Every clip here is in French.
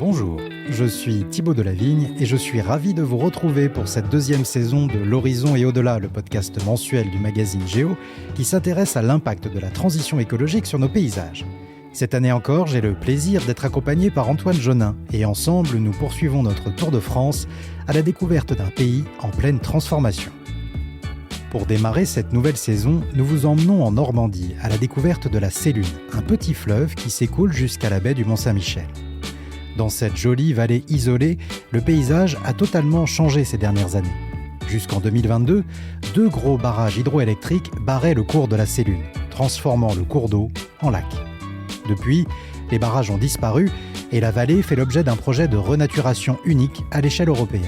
Bonjour, je suis Thibaut Delavigne et je suis ravi de vous retrouver pour cette deuxième saison de L'Horizon et au-delà, le podcast mensuel du magazine Géo qui s'intéresse à l'impact de la transition écologique sur nos paysages. Cette année encore, j'ai le plaisir d'être accompagné par Antoine Jonin et ensemble, nous poursuivons notre tour de France à la découverte d'un pays en pleine transformation. Pour démarrer cette nouvelle saison, nous vous emmenons en Normandie à la découverte de la Sélune, un petit fleuve qui s'écoule jusqu'à la baie du Mont-Saint-Michel. Dans cette jolie vallée isolée, le paysage a totalement changé ces dernières années. Jusqu'en 2022, 2 gros barrages hydroélectriques barraient le cours de la Sélune, transformant le cours d'eau en lac. Depuis, les barrages ont disparu et la vallée fait l'objet d'un projet de renaturation unique à l'échelle européenne.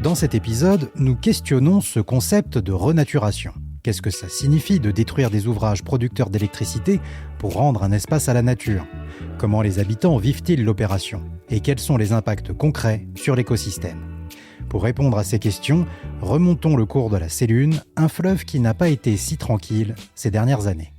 Dans cet épisode, nous questionnons ce concept de renaturation. Qu'est-ce que ça signifie de détruire des ouvrages producteurs d'électricité pour rendre un espace à la nature ? Comment les habitants vivent-ils l'opération ? Et quels sont les impacts concrets sur l'écosystème ? Pour répondre à ces questions, remontons le cours de la Sélune, un fleuve qui n'a pas été si tranquille ces dernières années.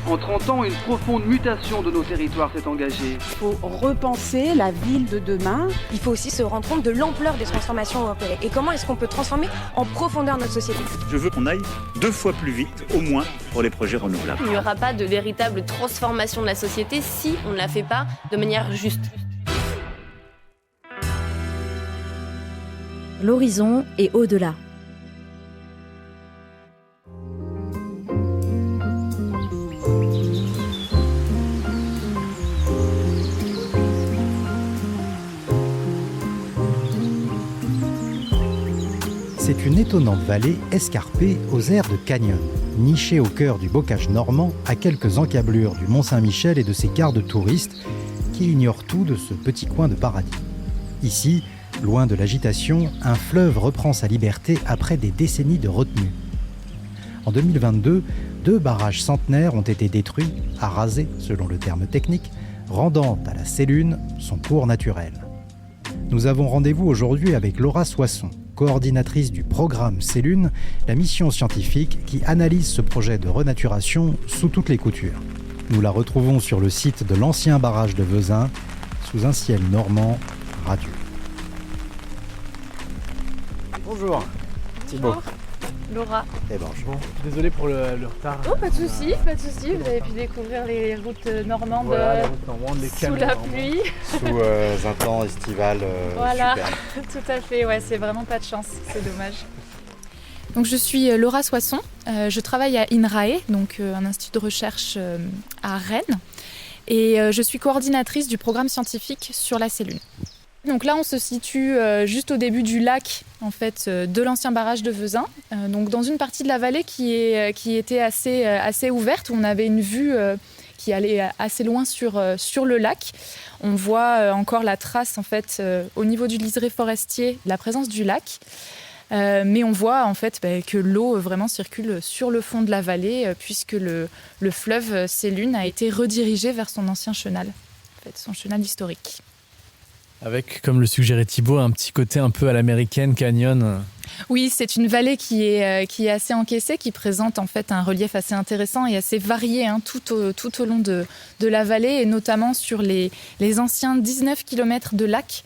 En 30 ans, une profonde mutation de nos territoires s'est engagée. Il faut repenser la ville de demain. Il faut aussi se rendre compte de l'ampleur des transformations européennes et comment est-ce qu'on peut transformer en profondeur notre société. Je veux qu'on aille 2 fois plus vite, au moins, pour les projets renouvelables. Il n'y aura pas de véritable transformation de la société si on ne la fait pas de manière juste. L'horizon et au-delà. C'est une étonnante vallée escarpée aux airs de canyon, nichée au cœur du bocage normand, à quelques encablures du Mont-Saint-Michel et de ses quarts de touristes qui ignorent tout de ce petit coin de paradis. Ici, loin de l'agitation, un fleuve reprend sa liberté après des décennies de retenue. En 2022, 2 barrages centenaires ont été détruits, arasés selon le terme technique, rendant à la Sélune son cours naturel. Nous avons rendez-vous aujourd'hui avec Laura Soisson, coordinatrice du programme Sélune, la mission scientifique qui analyse ce projet de renaturation sous toutes les coutures. Nous la retrouvons sur le site de l'ancien barrage de Vezins, sous un ciel normand radieux. Bonjour, Thibaut. Laura. Et bonjour. Désolé pour le retard. Oh, pas de souci, pas de souci. Vous avez pu découvrir les routes normandes, Voilà, les routes normandes, les sous la pluie. Sous un temps estival voilà, superbe. tout à fait. Ouais, c'est vraiment pas de chance, c'est dommage. Donc, je suis Laura Soisson. Je travaille à INRAE, donc un institut de recherche à Rennes. Et je suis coordinatrice du programme scientifique sur la Sélune. Donc là, on se situe juste au début du lac en fait, de l'ancien barrage de Vezins, donc dans une partie de la vallée qui était assez ouverte, où on avait une vue qui allait assez loin sur le lac. On voit encore la trace en fait, au niveau du liseré forestier, la présence du lac. Mais on voit en fait que l'eau vraiment circule sur le fond de la vallée, puisque le fleuve Sélune a été redirigé vers son ancien chenal, en fait, son chenal historique. Avec, comme le suggérait Thibaut, un petit côté un peu à l'américaine, canyon. Oui, c'est une vallée qui est assez encaissée, qui présente en fait un relief assez intéressant et assez varié tout au long de la vallée, et notamment sur les anciens 19 km de lacs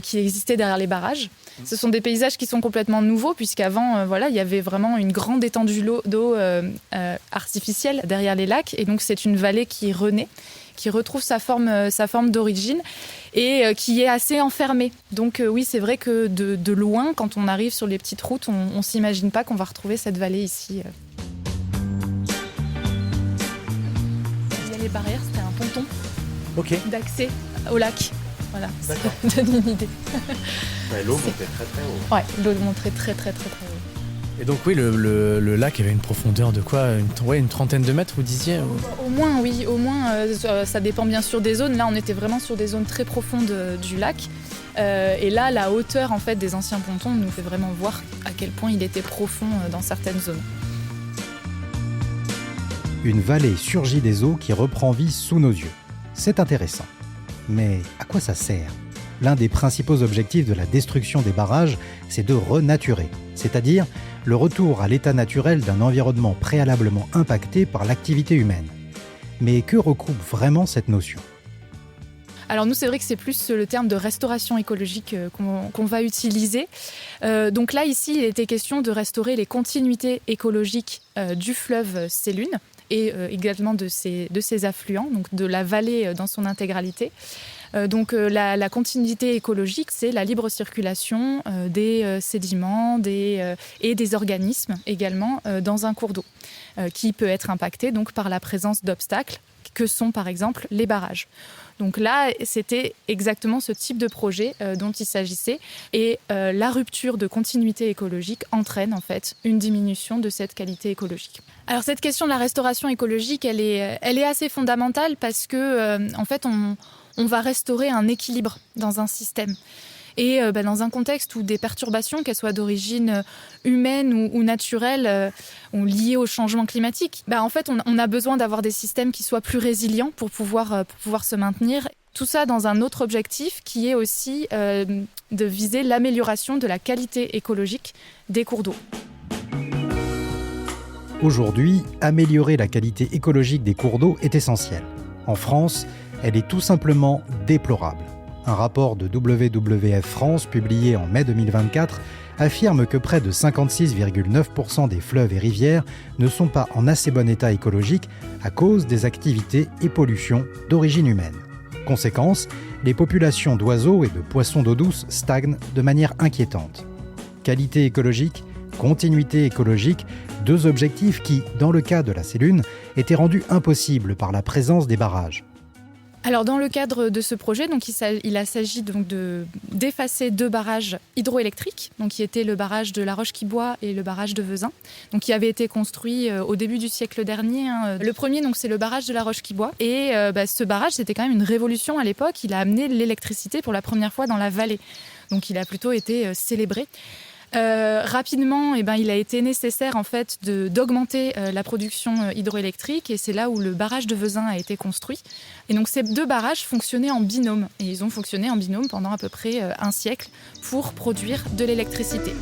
qui existaient derrière les barrages. Ce sont des paysages qui sont complètement nouveaux, puisqu'avant, il y avait vraiment une grande étendue d'eau artificielle derrière les lacs, et donc c'est une vallée qui renaît, qui retrouve sa forme d'origine et qui est assez enfermée. Donc oui, c'est vrai que de loin, quand on arrive sur les petites routes, on ne s'imagine pas qu'on va retrouver cette vallée ici. Il y a les barrières, c'était un ponton d'accès au lac. Voilà, ça donne une idée. Ouais, l'eau montait très très haut. Ouais, l'eau montait très très très très haut. Et donc oui, le lac avait une profondeur de quoi ? Une trentaine de mètres, vous disiez ? Au moins, oui. Au moins, ça dépend bien sûr des zones. Là, on était vraiment sur des zones très profondes du lac. Et là, la hauteur en fait, des anciens pontons nous fait vraiment voir à quel point il était profond dans certaines zones. Une vallée surgit des eaux qui reprend vie sous nos yeux. C'est intéressant. Mais à quoi ça sert ? L'un des principaux objectifs de la destruction des barrages, c'est de renaturer, c'est-à-dire le retour à l'état naturel d'un environnement préalablement impacté par l'activité humaine. Mais que recoupe vraiment cette notion ? Alors nous, c'est vrai que c'est plus le terme de restauration écologique qu'on va utiliser. Donc là, ici, il était question de restaurer les continuités écologiques du fleuve Sélune et également de ses affluents, donc de la vallée dans son intégralité. Donc la continuité écologique, c'est la libre circulation des sédiments et des organismes également dans un cours d'eau, qui peut être impacté donc, par la présence d'obstacles que sont par exemple les barrages. Donc là, c'était exactement ce type de projet dont il s'agissait. Et la rupture de continuité écologique entraîne en fait une diminution de cette qualité écologique. Alors cette question de la restauration écologique, elle est assez fondamentale parce que en fait, on va restaurer un équilibre dans un système. Et dans un contexte où des perturbations, qu'elles soient d'origine humaine ou naturelle, ou liées au changement climatique, en fait, on a besoin d'avoir des systèmes qui soient plus résilients pour pouvoir se maintenir. Tout ça dans un autre objectif qui est aussi de viser l'amélioration de la qualité écologique des cours d'eau. Aujourd'hui, améliorer la qualité écologique des cours d'eau est essentiel. En France, elle est tout simplement déplorable. Un rapport de WWF France publié en mai 2024 affirme que près de 56,9% des fleuves et rivières ne sont pas en assez bon état écologique à cause des activités et pollutions d'origine humaine. Conséquence, les populations d'oiseaux et de poissons d'eau douce stagnent de manière inquiétante. Qualité écologique, continuité écologique, deux objectifs qui, dans le cas de la Sélune, étaient rendus impossibles par la présence des barrages. Alors dans le cadre de ce projet, donc, il s'agit donc d'effacer 2 barrages hydroélectriques, donc, qui étaient le barrage de La Roche-qui-Boit et le barrage de Vezin, donc, qui avaient été construits au début du siècle dernier. Le premier, donc, c'est le barrage de La Roche-qui-Boit. Et ce barrage, c'était quand même une révolution à l'époque. Il a amené l'électricité pour la première fois dans la vallée. Donc il a plutôt été célébré. Rapidement, il a été nécessaire en fait d'augmenter la production hydroélectrique et c'est là où le barrage de Vezin a été construit. Et donc ces 2 barrages fonctionnaient en binôme et ils ont fonctionné en binôme pendant à peu près un siècle pour produire de l'électricité.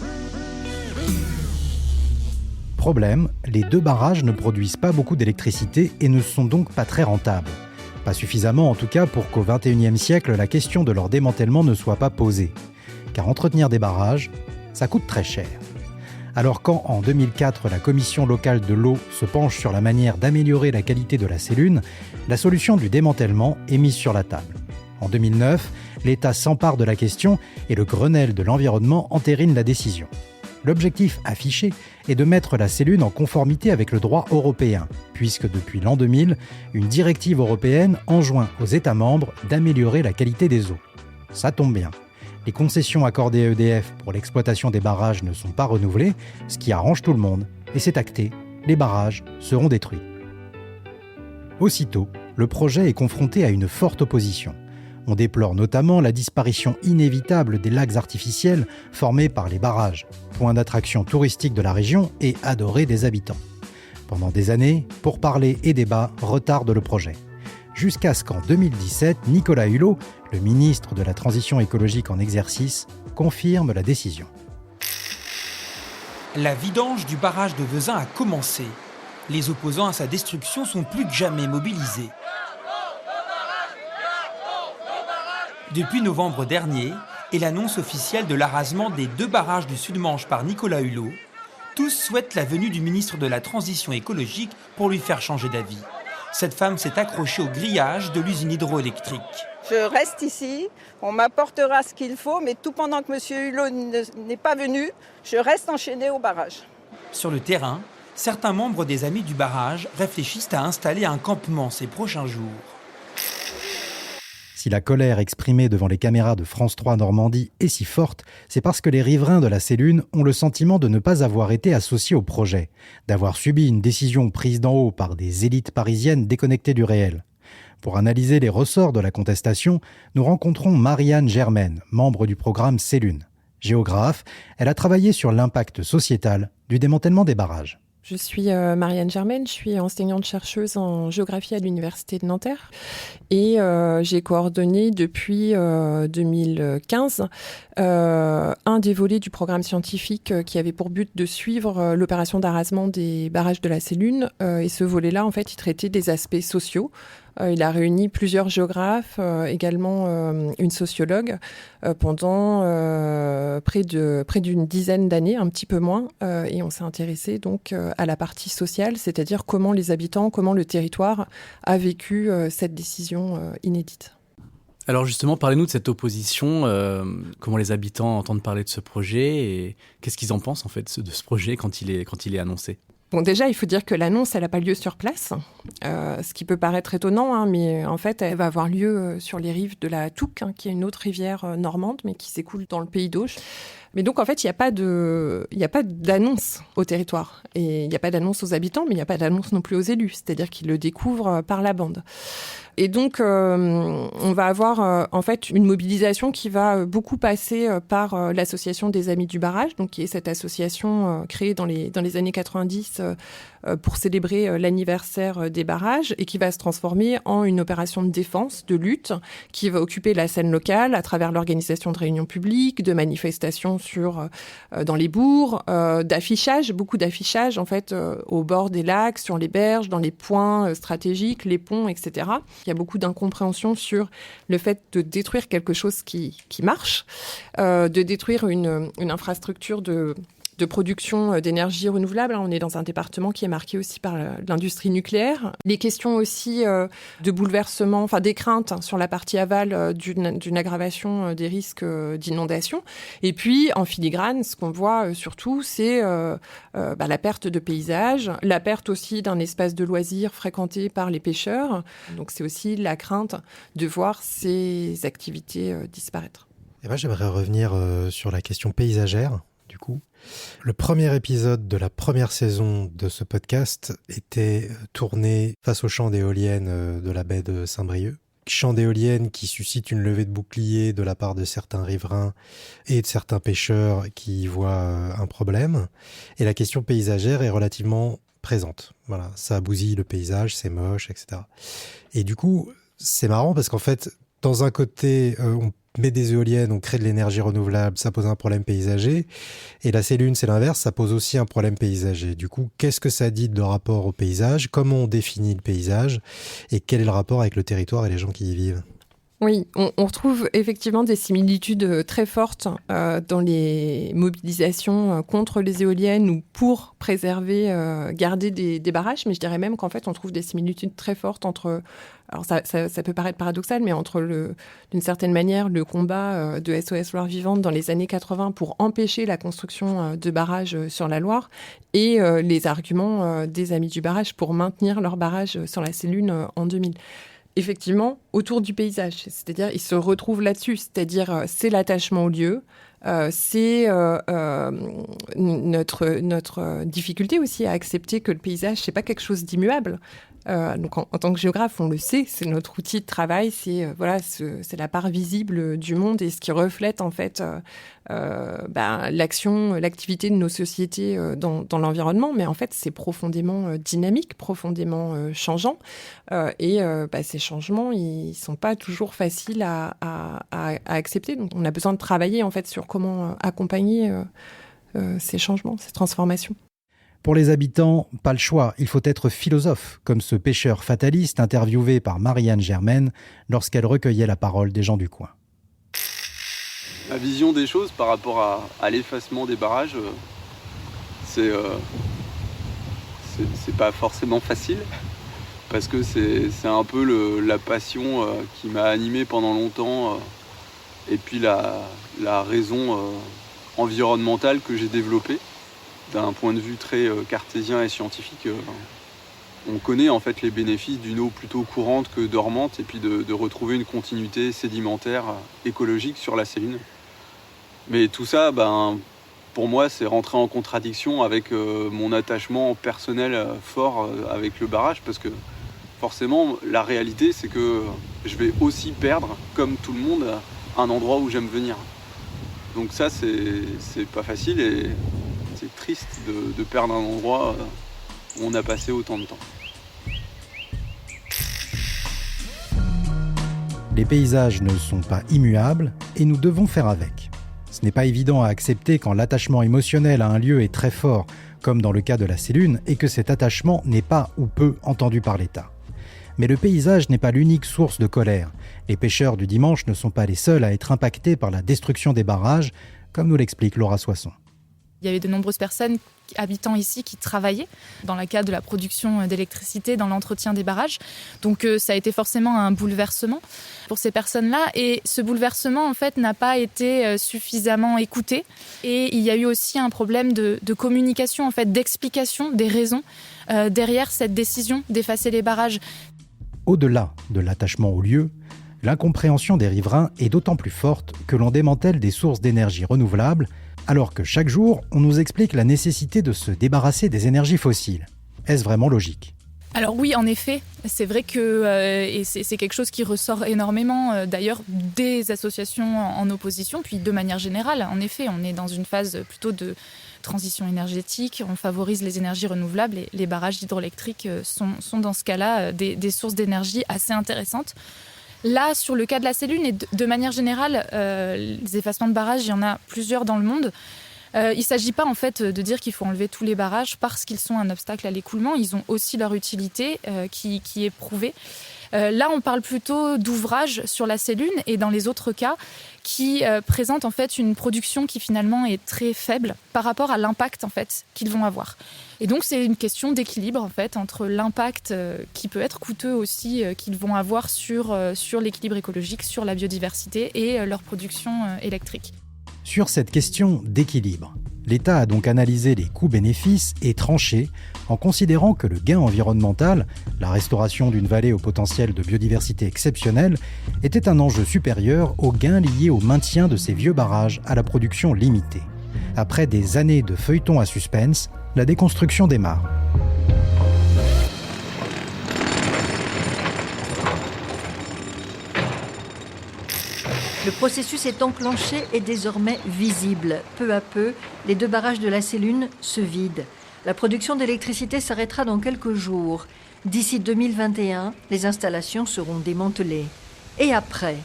Problème, les 2 barrages ne produisent pas beaucoup d'électricité et ne sont donc pas très rentables. Pas suffisamment en tout cas pour qu'au XXIe siècle, la question de leur démantèlement ne soit pas posée. Car entretenir des barrages, ça coûte très cher. Alors quand, en 2004, la Commission locale de l'eau se penche sur la manière d'améliorer la qualité de la Sélune, la solution du démantèlement est mise sur la table. En 2009, l'État s'empare de la question et le Grenelle de l'environnement entérine la décision. L'objectif affiché est de mettre la Sélune en conformité avec le droit européen, puisque depuis l'an 2000, une directive européenne enjoint aux États membres d'améliorer la qualité des eaux. Ça tombe bien. Les concessions accordées à EDF pour l'exploitation des barrages ne sont pas renouvelées, ce qui arrange tout le monde. Et c'est acté, les barrages seront détruits. Aussitôt, le projet est confronté à une forte opposition. On déplore notamment la disparition inévitable des lacs artificiels formés par les barrages, point d'attraction touristique de la région et adoré des habitants. Pendant des années, pourparlers et débats retardent le projet. Jusqu'à ce qu'en 2017, Nicolas Hulot, le ministre de la Transition écologique en exercice, confirme la décision. La vidange du barrage de Vezin a commencé. Les opposants à sa destruction sont plus que jamais mobilisés. Depuis novembre dernier, et l'annonce officielle de l'arasement des 2 barrages du Sud-Manche par Nicolas Hulot, tous souhaitent la venue du ministre de la Transition écologique pour lui faire changer d'avis. Cette femme s'est accrochée au grillage de l'usine hydroélectrique. Je reste ici, on m'apportera ce qu'il faut, mais tout pendant que M. Hulot n'est pas venu, je reste enchaînée au barrage. Sur le terrain, certains membres des Amis du barrage réfléchissent à installer un campement ces prochains jours. Si la colère exprimée devant les caméras de France 3 Normandie est si forte, c'est parce que les riverains de la Sélune ont le sentiment de ne pas avoir été associés au projet, d'avoir subi une décision prise d'en haut par des élites parisiennes déconnectées du réel. Pour analyser les ressorts de la contestation, nous rencontrons Marianne Germaine, membre du programme Sélune. Géographe, elle a travaillé sur l'impact sociétal du démantèlement des barrages. Je suis Marianne Germaine, je suis enseignante-chercheuse en géographie à l'Université de Nanterre et j'ai coordonné depuis 2015 un des volets du programme scientifique qui avait pour but de suivre l'opération d'arasement des barrages de la Sélune. Et ce volet-là, en fait, il traitait des aspects sociaux. Il a réuni plusieurs géographes, également une sociologue, pendant près d'une dizaine d'années, un petit peu moins. Et on s'est intéressé donc à la partie sociale, c'est-à-dire comment les habitants, comment le territoire a vécu cette décision inédite. Alors justement, parlez-nous de cette opposition, comment les habitants entendent parler de ce projet et qu'est-ce qu'ils en pensent en fait de ce projet quand il est annoncé ? Bon, déjà, il faut dire que l'annonce, elle n'a pas lieu sur place, ce qui peut paraître étonnant, hein, mais en fait, elle va avoir lieu sur les rives de la Touques, hein, qui est une autre rivière normande, mais qui s'écoule dans le pays d'Auch. Mais donc, en fait, il n'y a pas d'annonce au territoire. Et il n'y a pas d'annonce aux habitants, mais il n'y a pas d'annonce non plus aux élus. C'est-à-dire qu'ils le découvrent par la bande. Et donc, on va avoir en fait une mobilisation qui va beaucoup passer par l'association des Amis du Barrage, donc qui est cette association créée dans les années 90 pour célébrer l'anniversaire des barrages et qui va se transformer en une opération de défense, de lutte, qui va occuper la scène locale à travers l'organisation de réunions publiques, de manifestations dans les bourgs, d'affichage, beaucoup d'affichage en fait au bord des lacs, sur les berges, dans les points stratégiques, les ponts, etc. Il y a beaucoup d'incompréhension sur le fait de détruire quelque chose qui marche, de détruire une infrastructure de production d'énergie renouvelable. On est dans un département qui est marqué aussi par l'industrie nucléaire. Les questions aussi de bouleversement, enfin des craintes sur la partie aval d'une aggravation des risques d'inondation. Et puis, en filigrane, ce qu'on voit surtout, c'est la perte de paysages, la perte aussi d'un espace de loisirs fréquenté par les pêcheurs. Donc, c'est aussi la crainte de voir ces activités disparaître. Et moi, j'aimerais revenir sur la question paysagère, du coup. Le premier épisode de la première saison de ce podcast était tourné face au champ d'éoliennes de la baie de Saint-Brieuc. Champ d'éoliennes qui suscite une levée de boucliers de la part de certains riverains et de certains pêcheurs qui y voient un problème. Et la question paysagère est relativement présente. Voilà, ça bousille le paysage, c'est moche, etc. Et du coup, c'est marrant parce qu'en fait, dans un côté, on met des éoliennes, on crée de l'énergie renouvelable, ça pose un problème paysager. Et la Sélune, c'est l'inverse, ça pose aussi un problème paysager. Du coup, qu'est-ce que ça dit de rapport au paysage ? Comment on définit le paysage ? Et quel est le rapport avec le territoire et les gens qui y vivent ? Oui, on retrouve effectivement des similitudes très fortes dans les mobilisations contre les éoliennes ou pour préserver, garder des barrages. Mais je dirais même qu'en fait, on trouve des similitudes très fortes entre... Alors ça peut paraître paradoxal, mais entre d'une certaine manière le combat de SOS Loire Vivante dans les années 80 pour empêcher la construction de barrages sur la Loire et les arguments des Amis du Barrage pour maintenir leur barrage sur la Sélune en 2000. Effectivement, autour du paysage, c'est-à-dire ils se retrouvent là-dessus, c'est-à-dire c'est l'attachement au lieu, c'est notre difficulté aussi à accepter que le paysage, c'est pas quelque chose d'immuable. Donc en tant que géographe, on le sait, c'est notre outil de travail, c'est la part visible du monde et ce qui reflète en fait l'activité de nos sociétés dans l'environnement. Mais en fait, c'est profondément dynamique, profondément changeant. Et ces changements, ils sont pas toujours faciles à accepter. Donc on a besoin de travailler en fait sur comment accompagner ces changements, ces transformations. Pour les habitants, pas le choix, il faut être philosophe, comme ce pêcheur fataliste interviewé par Marianne Germaine lorsqu'elle recueillait la parole des gens du coin. Ma vision des choses par rapport à l'effacement des barrages, c'est pas forcément facile, parce que c'est un peu la passion qui m'a animé pendant longtemps, et puis la raison environnementale que j'ai développée. D'un point de vue très cartésien et scientifique, on connaît en fait les bénéfices d'une eau plutôt courante que dormante et puis de retrouver une continuité sédimentaire écologique sur la Sélune. Mais tout ça, pour moi, c'est rentrer en contradiction avec mon attachement personnel fort avec le barrage parce que forcément, la réalité, c'est que je vais aussi perdre, comme tout le monde, un endroit où j'aime venir. Donc ça, c'est pas facile et c'est triste de perdre un endroit on a passé autant de temps. Les paysages ne sont pas immuables et nous devons faire avec. Ce n'est pas évident à accepter quand l'attachement émotionnel à un lieu est très fort, comme dans le cas de la Sélune, et que cet attachement n'est pas ou peu entendu par l'État. Mais le paysage n'est pas l'unique source de colère. Les pêcheurs du dimanche ne sont pas les seuls à être impactés par la destruction des barrages, comme nous l'explique Laura Soisson. Il y avait de nombreuses personnes habitant ici qui travaillaient dans le cadre de la production d'électricité, dans l'entretien des barrages. Donc ça a été forcément un bouleversement pour ces personnes-là. Et ce bouleversement, en fait, n'a pas été suffisamment écouté. Et il y a eu aussi un problème de communication, en fait, d'explication des raisons derrière cette décision d'effacer les barrages. Au-delà de l'attachement au lieu, l'incompréhension des riverains est d'autant plus forte que l'on démantèle des sources d'énergie renouvelables, alors que chaque jour, on nous explique la nécessité de se débarrasser des énergies fossiles. Est-ce vraiment logique ? Alors oui, en effet, c'est vrai que et c'est quelque chose qui ressort énormément, d'ailleurs, des associations en opposition, puis de manière générale. En effet, on est dans une phase plutôt de transition énergétique, on favorise les énergies renouvelables et les barrages hydroélectriques sont dans ce cas-là des sources d'énergie assez intéressantes. Là, sur le cas de la Sélune et de manière générale, les effacements de barrages, il y en a plusieurs dans le monde. Il ne s'agit pas en fait de dire qu'il faut enlever tous les barrages parce qu'ils sont un obstacle à l'écoulement. Ils ont aussi leur utilité qui est prouvée. Là, on parle plutôt d'ouvrages sur la Sélune et dans les autres cas qui présentent en fait une production qui finalement est très faible par rapport à l'impact en fait qu'ils vont avoir. Et donc c'est une question d'équilibre en fait entre l'impact qui peut être coûteux aussi qu'ils vont avoir sur l'équilibre écologique, sur la biodiversité et leur production électrique. Sur cette question d'équilibre, l'État a donc analysé les coûts-bénéfices et tranché en considérant que le gain environnemental, la restauration d'une vallée au potentiel de biodiversité exceptionnel, était un enjeu supérieur aux gains liés au maintien de ces vieux barrages à la production limitée. Après des années de feuilleton à suspense, la déconstruction démarre. Le processus est enclenché et désormais visible. Peu à peu, les 2 barrages de la Sélune se vident. La production d'électricité s'arrêtera dans quelques jours. D'ici 2021, les installations seront démantelées. Et après,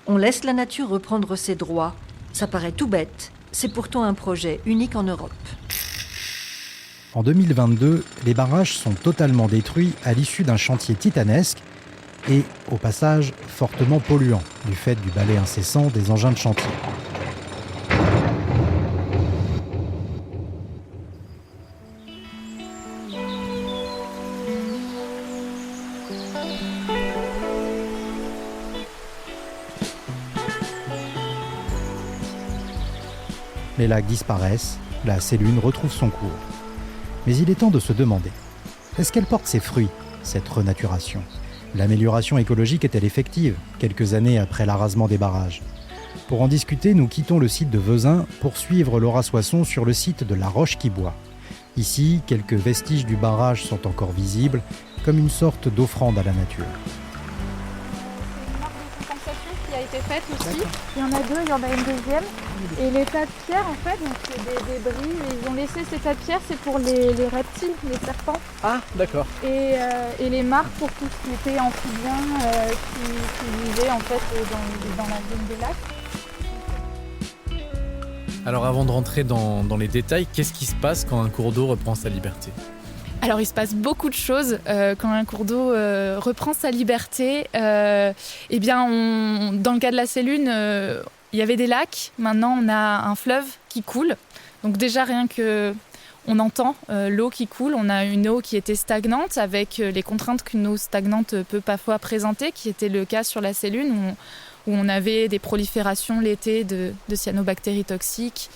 on laisse la nature reprendre ses droits. Ça paraît tout bête. C'est pourtant un projet unique en Europe. En 2022, les barrages sont totalement détruits à l'issue d'un chantier titanesque et, au passage, fortement polluant du fait du balai incessant des engins de chantier. Les lacs disparaissent, la Sélune retrouve son cours. Mais il est temps de se demander, est-ce qu'elle porte ses fruits, cette renaturation ? L'amélioration écologique est-elle effective, quelques années après l'arasement des barrages ? Pour en discuter, nous quittons le site de Vezins pour suivre Laura Soisson sur le site de La Roche-qui-Boit. Ici, quelques vestiges du barrage sont encore visibles, comme une sorte d'offrande à la nature. Qui a été faite aussi. Il y en a 2, il y en a une deuxième. Et les tas de pierres, en fait, donc c'est des débris. Ils ont laissé ces tas de pierres, c'est pour les reptiles, les serpents. Ah, d'accord. Et les mares pour tout ce qui était amphibien qui vivait en fait dans la zone des lacs. Alors avant de rentrer dans les détails, qu'est-ce qui se passe quand un cours d'eau reprend sa liberté ? Alors, il se passe beaucoup de choses quand un cours d'eau reprend sa liberté. Eh bien, dans le cas de la Sélune, il y avait des lacs. Maintenant, on a un fleuve qui coule. Donc déjà, rien que on entend l'eau qui coule. On a une eau qui était stagnante avec les contraintes qu'une eau stagnante peut parfois présenter, qui était le cas sur la Sélune, où on avait des proliférations l'été de cyanobactéries toxiques.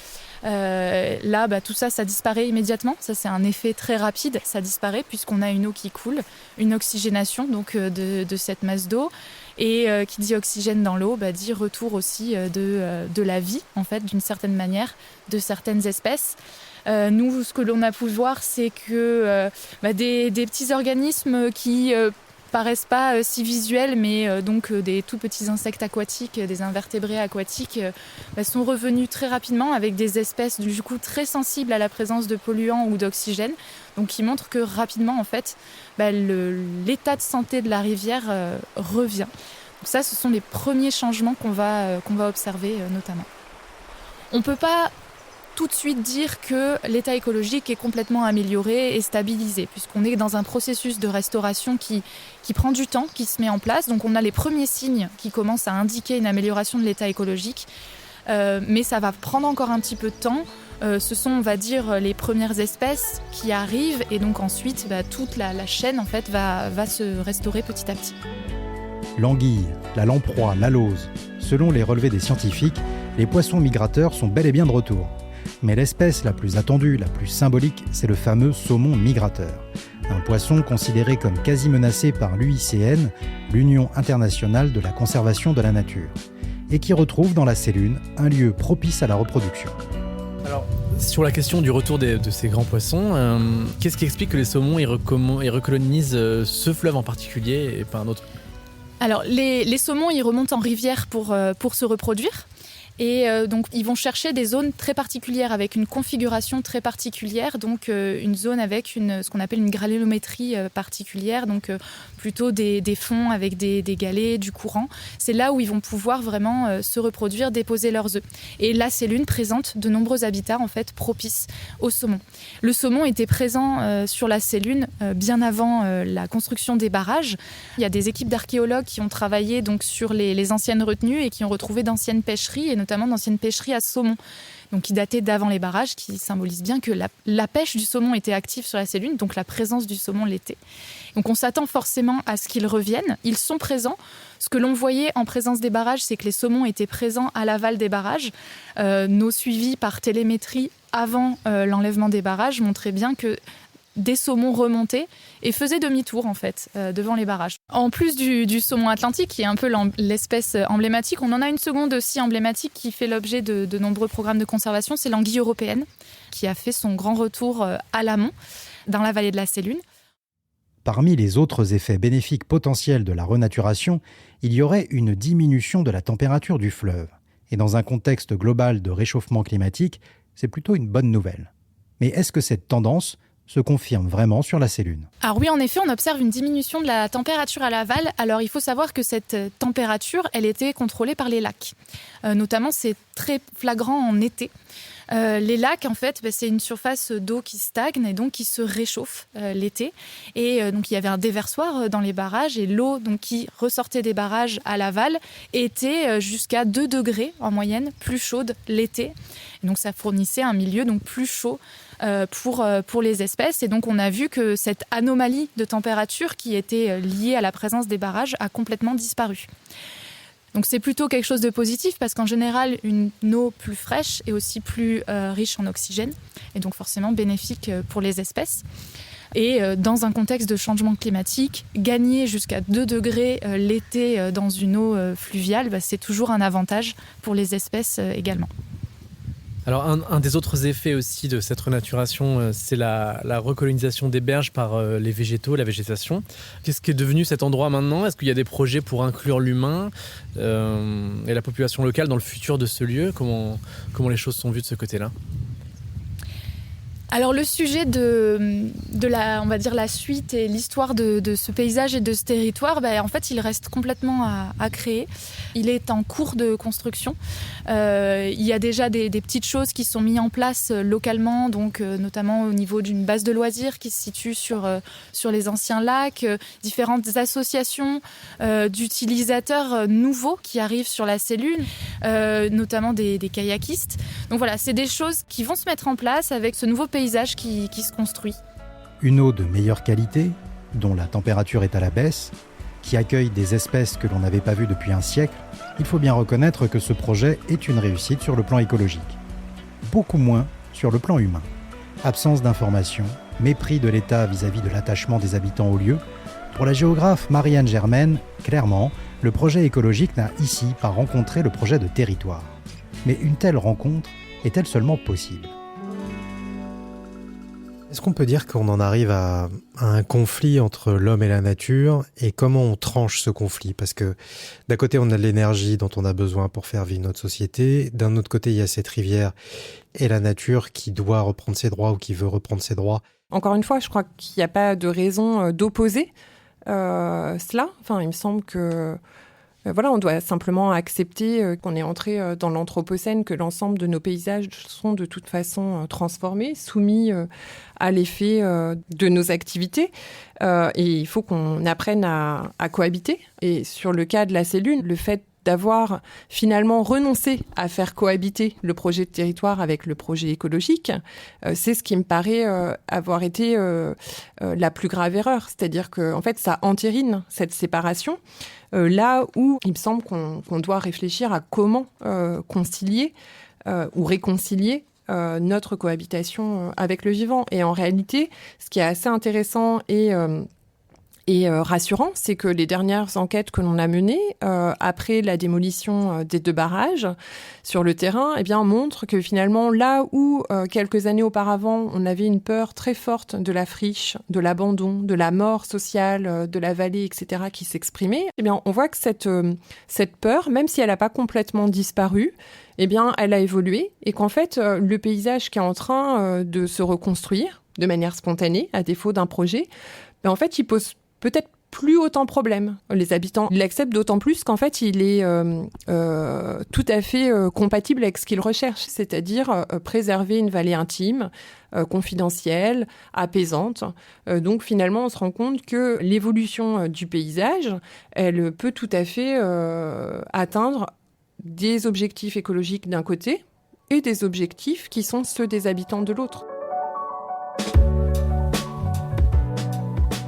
Là, tout ça disparaît immédiatement. Ça, c'est un effet très rapide. Ça disparaît puisqu'on a une eau qui coule, une oxygénation donc de cette masse d'eau. Et qui dit oxygène dans l'eau, dit retour aussi de la vie, en fait, d'une certaine manière, de certaines espèces. Nous, ce que l'on a pu voir, c'est que des petits organismes qui paraissent pas si visuels, mais donc des tout petits insectes aquatiques, des invertébrés aquatiques, sont revenus très rapidement avec des espèces du coup très sensibles à la présence de polluants ou d'oxygène, donc qui montrent que rapidement en fait, l'état de santé de la rivière revient. Donc ça, ce sont les premiers changements qu'on va observer notamment. On ne peut pas tout de suite dire que l'état écologique est complètement amélioré et stabilisé, puisqu'on est dans un processus de restauration qui prend du temps, qui se met en place. Donc on a les premiers signes qui commencent à indiquer une amélioration de l'état écologique, mais ça va prendre encore un petit peu de temps. Ce sont, on va dire, les premières espèces qui arrivent, et donc ensuite toute la chaîne en fait va se restaurer petit à petit. L'anguille, la lamproie, la lauze. Selon les relevés des scientifiques, les poissons migrateurs sont bel et bien de retour. Mais l'espèce la plus attendue, la plus symbolique, c'est le fameux saumon migrateur. Un poisson considéré comme quasi menacé par l'UICN, l'Union internationale de la conservation de la nature, et qui retrouve dans la Sélune un lieu propice à la reproduction. Alors, sur la question du retour de ces grands poissons, qu'est-ce qui explique que les saumons ils recolonisent ce fleuve en particulier et pas un autre ? Alors, les saumons, ils remontent en rivière pour se reproduire. Et donc, ils vont chercher des zones très particulières, avec une configuration très particulière, donc une zone avec ce qu'on appelle une granulométrie particulière, donc plutôt des fonds avec des galets, du courant. C'est là où ils vont pouvoir vraiment se reproduire, déposer leurs œufs. Et la Sélune présente de nombreux habitats en fait propices au saumon. Le saumon était présent sur la Sélune bien avant la construction des barrages. Il y a des équipes d'archéologues qui ont travaillé donc sur les anciennes retenues et qui ont retrouvé d'anciennes pêcheries, et notamment d'anciennes pêcheries à saumon, donc qui dataient d'avant les barrages, qui symbolisent bien que la pêche du saumon était active sur la Sélune, donc la présence du saumon l'était. Donc on s'attend forcément à ce qu'ils reviennent. Ils sont présents. Ce que l'on voyait en présence des barrages, c'est que les saumons étaient présents à l'aval des barrages. Nos suivis par télémétrie avant l'enlèvement des barrages montraient bien que des saumons remontaient et faisaient demi-tour en fait devant les barrages. En plus du saumon atlantique, qui est un peu l'espèce emblématique, on en a une seconde aussi emblématique qui fait l'objet de nombreux programmes de conservation, c'est l'anguille européenne, qui a fait son grand retour à l'amont, dans la vallée de la Sélune. Parmi les autres effets bénéfiques potentiels de la renaturation, il y aurait une diminution de la température du fleuve. Et dans un contexte global de réchauffement climatique, c'est plutôt une bonne nouvelle. Mais est-ce que cette tendance se confirme vraiment sur la Sélune? Alors oui, en effet, on observe une diminution de la température à l'aval. Alors il faut savoir que cette température, elle était contrôlée par les lacs. Notamment, c'est très flagrant en été. Les lacs, en fait, c'est une surface d'eau qui stagne et donc qui se réchauffe l'été. Et donc, il y avait un déversoir dans les barrages et l'eau donc, qui ressortait des barrages à l'aval était jusqu'à 2 degrés en moyenne plus chaude l'été. Et donc, ça fournissait un milieu donc, plus chaud pour les espèces. Et donc, on a vu que cette anomalie de température qui était liée à la présence des barrages a complètement disparu. Donc c'est plutôt quelque chose de positif parce qu'en général, une eau plus fraîche est aussi plus riche en oxygène et donc forcément bénéfique pour les espèces. Et dans un contexte de changement climatique, gagner jusqu'à 2 degrés l'été dans une eau fluviale, c'est toujours un avantage pour les espèces également. Alors un des autres effets aussi de cette renaturation, c'est la recolonisation des berges par les végétaux, la végétation. Qu'est-ce qui est devenu cet endroit maintenant ? Est-ce qu'il y a des projets pour inclure l'humain et la population locale dans le futur de ce lieu ? Comment les choses sont vues de ce côté-là ? Alors le sujet de on va dire la suite et l'histoire de ce paysage et de ce territoire, en fait, il reste complètement à créer. Il est en cours de construction. Il y a déjà des petites choses qui sont mises en place localement, donc notamment au niveau d'une base de loisirs qui se situe sur les anciens lacs, différentes associations d'utilisateurs nouveaux qui arrivent sur la Sélune, notamment des kayakistes. Donc voilà, c'est des choses qui vont se mettre en place avec ce nouveau paysage qui se construit. Une eau de meilleure qualité, dont la température est à la baisse, qui accueille des espèces que l'on n'avait pas vues depuis un siècle, il faut bien reconnaître que ce projet est une réussite sur le plan écologique. Beaucoup moins sur le plan humain. Absence d'informations, mépris de l'État vis-à-vis de l'attachement des habitants au lieu. Pour la géographe Marie-Anne Germaine, clairement, le projet écologique n'a ici pas rencontré le projet de territoire. Mais une telle rencontre est-elle seulement possible ? Est-ce qu'on peut dire qu'on en arrive à un conflit entre l'homme et la nature et comment on tranche ce conflit ? Parce que d'un côté, on a de l'énergie dont on a besoin pour faire vivre notre société. D'un autre côté, il y a cette rivière et la nature qui doit reprendre ses droits ou qui veut reprendre ses droits. Encore une fois, je crois qu'il n'y a pas de raison d'opposer cela. Enfin, il me semble que on doit simplement accepter qu'on est entré dans l'Anthropocène, que l'ensemble de nos paysages sont de toute façon transformés, soumis à l'effet de nos activités. Et il faut qu'on apprenne à cohabiter. Et sur le cas de la Sélune, le fait d'avoir finalement renoncé à faire cohabiter le projet de territoire avec le projet écologique, c'est ce qui me paraît avoir été la plus grave erreur. C'est-à-dire qu'en fait, ça entérine cette séparation, là où il me semble qu'on doit réfléchir à comment concilier ou réconcilier notre cohabitation avec le vivant. Et en réalité, ce qui est assez intéressant et rassurant, c'est que les dernières enquêtes que l'on a menées après la démolition des 2 barrages sur le terrain, montrent que finalement, là où quelques années auparavant, on avait une peur très forte de la friche, de l'abandon, de la mort sociale, de la vallée, etc., qui s'exprimait, on voit que cette peur, même si elle n'a pas complètement disparu, elle a évolué et qu'en fait, le paysage qui est en train de se reconstruire de manière spontanée, à défaut d'un projet, en fait, il pose peut-être plus autant de problèmes. Les habitants l'acceptent d'autant plus qu'en fait, il est tout à fait compatible avec ce qu'ils recherchent, c'est-à-dire préserver une vallée intime, confidentielle, apaisante. Donc finalement, on se rend compte que l'évolution du paysage, elle peut tout à fait atteindre des objectifs écologiques d'un côté et des objectifs qui sont ceux des habitants de l'autre.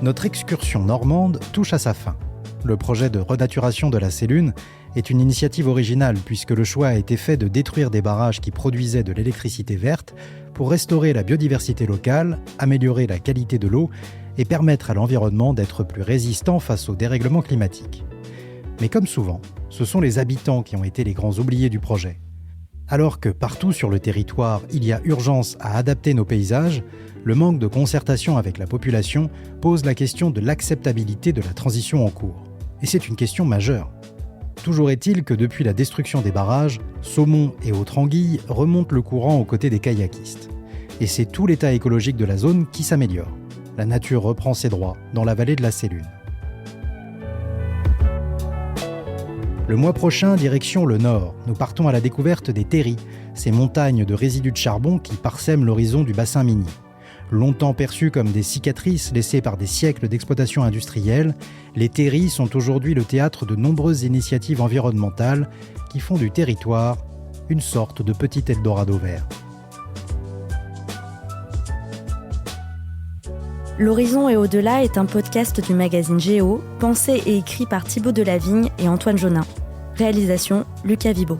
Notre excursion normande touche à sa fin. Le projet de renaturation de la Sélune est une initiative originale puisque le choix a été fait de détruire des barrages qui produisaient de l'électricité verte pour restaurer la biodiversité locale, améliorer la qualité de l'eau et permettre à l'environnement d'être plus résistant face au dérèglement climatique. Mais comme souvent, ce sont les habitants qui ont été les grands oubliés du projet. Alors que partout sur le territoire, il y a urgence à adapter nos paysages, le manque de concertation avec la population pose la question de l'acceptabilité de la transition en cours. Et c'est une question majeure. Toujours est-il que depuis la destruction des barrages, saumons et autres anguilles remontent le courant aux côtés des kayakistes. Et c'est tout l'état écologique de la zone qui s'améliore. La nature reprend ses droits dans la vallée de la Sélune. Le mois prochain, direction le nord, nous partons à la découverte des terris, ces montagnes de résidus de charbon qui parsèment l'horizon du bassin minier. Longtemps perçus comme des cicatrices laissées par des siècles d'exploitation industrielle, les terris sont aujourd'hui le théâtre de nombreuses initiatives environnementales qui font du territoire une sorte de petit Eldorado vert. L'Horizon et au-delà est un podcast du magazine Géo, pensé et écrit par Thibaut Delavigne et Antoine Jonin. Réalisation, Lucas Vibo.